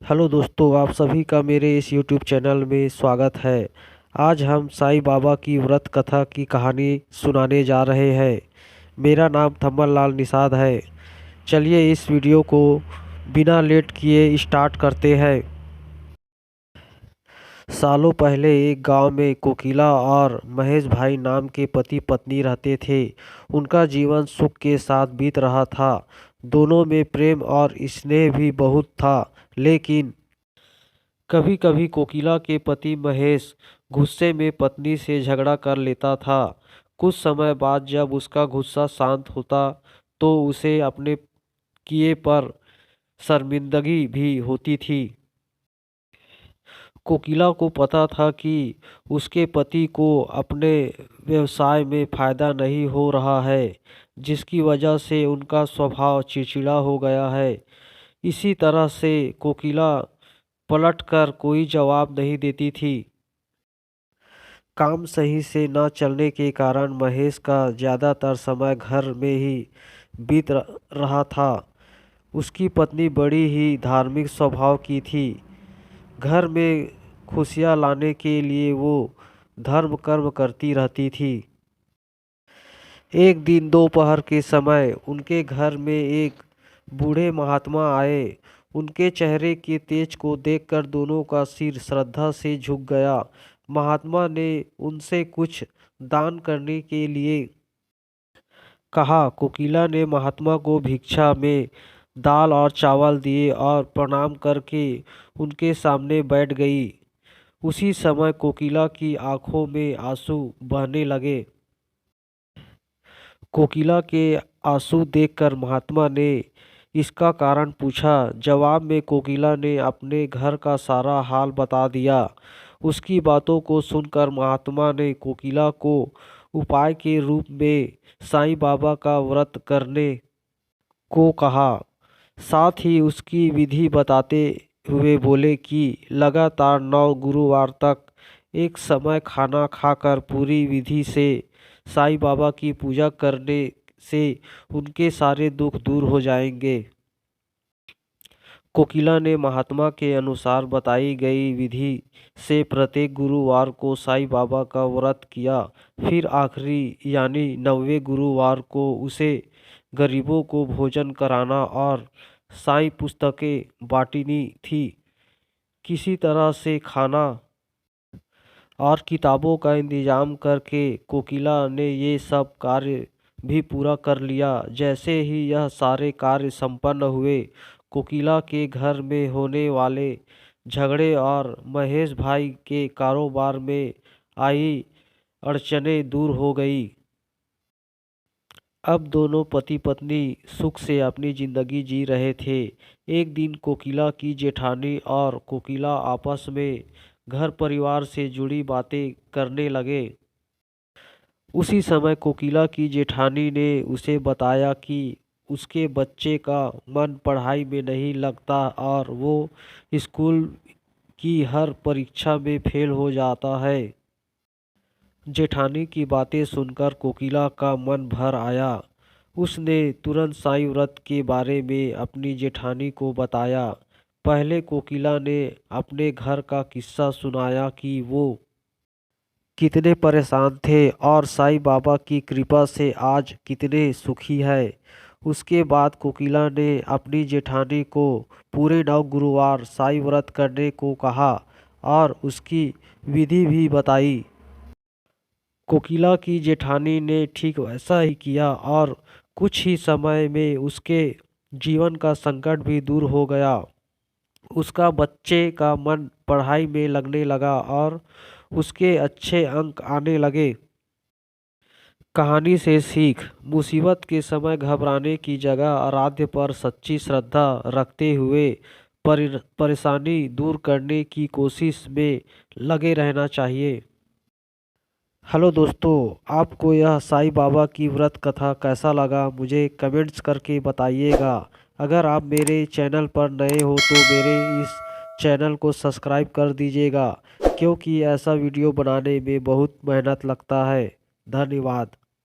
Hello दोस्तों, आप सभी का मेरे इस यूट्यूब चैनल में स्वागत है। आज हम साईं बाबा की व्रत कथा की कहानी सुनाने जा रहे हैं। मेरा नाम थम्मल लाल निषाद है। चलिए इस वीडियो को बिना लेट किए स्टार्ट करते हैं। सालों पहले एक गांव में कोकिला और महेश भाई नाम के पति पत्नी रहते थे। उनका जीवन सुख के साथ बीत रहा था। दोनों में प्रेम और स्नेह भी बहुत था। लेकिन कभी कभी कोकिला के पति महेश गुस्से में पत्नी से झगड़ा कर लेता था। कुछ समय बाद जब उसका गुस्सा शांत होता तो उसे अपने किए पर शर्मिंदगी भी होती थी। कोकिला को पता था कि उसके पति को अपने व्यवसाय में फायदा नहीं हो रहा है, जिसकी वजह से उनका स्वभाव चिड़चिड़ा हो गया है। इसी तरह से कोकिला पलटकर कोई जवाब नहीं देती थी। काम सही से न चलने के कारण महेश का ज़्यादातर समय घर में ही रहा था। उसकी पत्नी बड़ी ही धार्मिक स्वभाव की थी। घर में खुशियाँ लाने के लिए वो धर्म कर्म करती रहती थी। एक दिन दोपहर के समय उनके घर में एक बूढ़े महात्मा आए। उनके चेहरे के तेज को देखकर दोनों का सिर श्रद्धा से झुक गया। महात्मा ने उनसे कुछ दान करने के लिए कहा। कोकिला ने महात्मा को भिक्षा में दाल और चावल दिए और प्रणाम करके उनके सामने बैठ गई। उसी समय कोकिला की आंखों में आंसू बहने लगे। कोकिला के आंसू देखकर महात्मा ने इसका कारण पूछा। जवाब में कोकिला ने अपने घर का सारा हाल बता दिया। उसकी बातों को सुनकर महात्मा ने कोकिला को उपाय के रूप में साईं बाबा का व्रत करने को कहा। साथ ही उसकी विधि बताते हुए बोले कि लगातार 9 गुरुवार तक एक समय खाना खाकर पूरी विधि से साईं बाबा की पूजा करने से उनके सारे दुख दूर हो जाएंगे। कोकिला ने महात्मा के अनुसार बताई गई विधि से प्रत्येक गुरुवार को साईं बाबा का व्रत किया। फिर आखिरी यानी 9वें गुरुवार को उसे गरीबों को भोजन कराना और साईं पुस्तकें बांटनी थी। किसी तरह से खाना और किताबों का इंतजाम करके कोकिला ने ये सब कार्य भी पूरा कर लिया। जैसे ही यह सारे कार्य संपन्न हुए, कोकिला के घर में होने वाले झगड़े और महेश भाई के कारोबार में आई अड़चनें दूर हो गई। अब दोनों पति पत्नी सुख से अपनी जिंदगी जी रहे थे। एक दिन कोकिला की जेठानी और कोकिला आपस में घर परिवार से जुड़ी बातें करने लगे। उसी समय कोकिला की जेठानी ने उसे बताया कि उसके बच्चे का मन पढ़ाई में नहीं लगता और वो स्कूल की हर परीक्षा में फेल हो जाता है। जेठानी की बातें सुनकर कोकिला का मन भर आया। उसने तुरंत साईं व्रत के बारे में अपनी जेठानी को बताया। पहले कोकिला ने अपने घर का किस्सा सुनाया कि वो कितने परेशान थे और साईं बाबा की कृपा से आज कितने सुखी है। उसके बाद कोकिला ने अपनी जेठानी को पूरे 9 गुरुवार साईं व्रत करने को कहा और उसकी विधि भी बताई। कोकिला की जेठानी ने ठीक वैसा ही किया और कुछ ही समय में उसके जीवन का संकट भी दूर हो गया। उसका बच्चे का मन पढ़ाई में लगने लगा और उसके अच्छे अंक आने लगे। कहानी से सीख: मुसीबत के समय घबराने की जगह आराध्य पर सच्ची श्रद्धा रखते हुए परेशानी दूर करने की कोशिश में लगे रहना चाहिए। हेलो दोस्तों, आपको यह साईं बाबा की व्रत कथा कैसा लगा मुझे कमेंट्स करके बताइएगा। अगर आप मेरे चैनल पर नए हो तो मेरे इस चैनल को सब्सक्राइब कर दीजिएगा, क्योंकि ऐसा वीडियो बनाने में बहुत मेहनत लगता है। धन्यवाद।